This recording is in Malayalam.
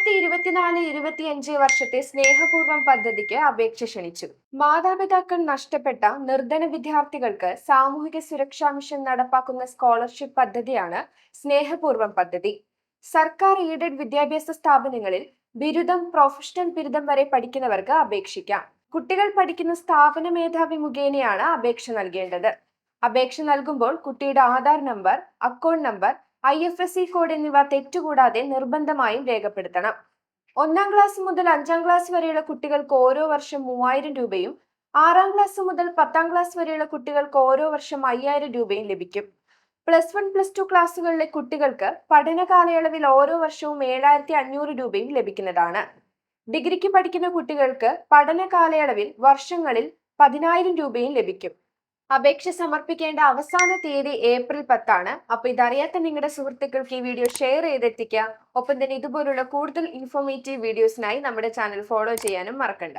2024-25 വർഷത്തെ സ്നേഹപൂർവ്വം പദ്ധതിക്ക് അപേക്ഷ ക്ഷണിച്ചു. മാതാപിതാക്കൾ നഷ്ടപ്പെട്ട നിർധന വിദ്യാർത്ഥികൾക്ക് സാമൂഹിക സുരക്ഷാ മിഷൻ നടപ്പാക്കുന്ന സ്കോളർഷിപ്പ് പദ്ധതിയാണ് സ്നേഹപൂർവ്വം പദ്ധതി. സർക്കാർ എയ്ഡഡ് വിദ്യാഭ്യാസ സ്ഥാപനങ്ങളിൽ ബിരുദം, പ്രൊഫഷണൽ ബിരുദം വരെ പഠിക്കുന്നവർക്ക് അപേക്ഷിക്കാം. കുട്ടികൾ പഠിക്കുന്ന സ്ഥാപന മേധാവി മുഖേനയാണ് അപേക്ഷ നൽകേണ്ടത്. അപേക്ഷ നൽകുമ്പോൾ കുട്ടിയുടെ Aadhaar number, account number, IFSC code എന്നിവ തെറ്റുകൂടാതെ നിർബന്ധമായും രേഖപ്പെടുത്തണം. 1-ാം ക്ലാസ് മുതൽ 5-ാം ക്ലാസ് വരെയുള്ള കുട്ടികൾക്ക് ഓരോ വർഷം 3000 രൂപയും 6-ാം ക്ലാസ് മുതൽ 10-ാം ക്ലാസ് വരെയുള്ള കുട്ടികൾക്ക് ഓരോ വർഷം 5000 രൂപയും ലഭിക്കും. +1, +2 ക്ലാസ്സുകളിലെ കുട്ടികൾക്ക് പഠന കാലയളവിൽ ഓരോ വർഷവും 7500 രൂപയും ലഭിക്കുന്നതാണ്. ഡിഗ്രിക്ക് പഠിക്കുന്ന കുട്ടികൾക്ക് പഠന കാലയളവിൽ വർഷങ്ങളിൽ 10000 രൂപയും ലഭിക്കും. അപേക്ഷ സമർപ്പിക്കേണ്ട അവസാന തീയതി ഏപ്രിൽ 10 ആണ്. അപ്പൊ ഇതറിയാത്ത നിങ്ങളുടെ സുഹൃത്തുക്കൾക്ക് ഈ വീഡിയോ ഷെയർ ചെയ്തെത്തിക്കുക. ഒപ്പം തന്നെ ഇതുപോലുള്ള കൂടുതൽ ഇൻഫോർമേറ്റീവ് വീഡിയോസിനായി നമ്മുടെ ചാനൽ ഫോളോ ചെയ്യാനും മറക്കണ്ട.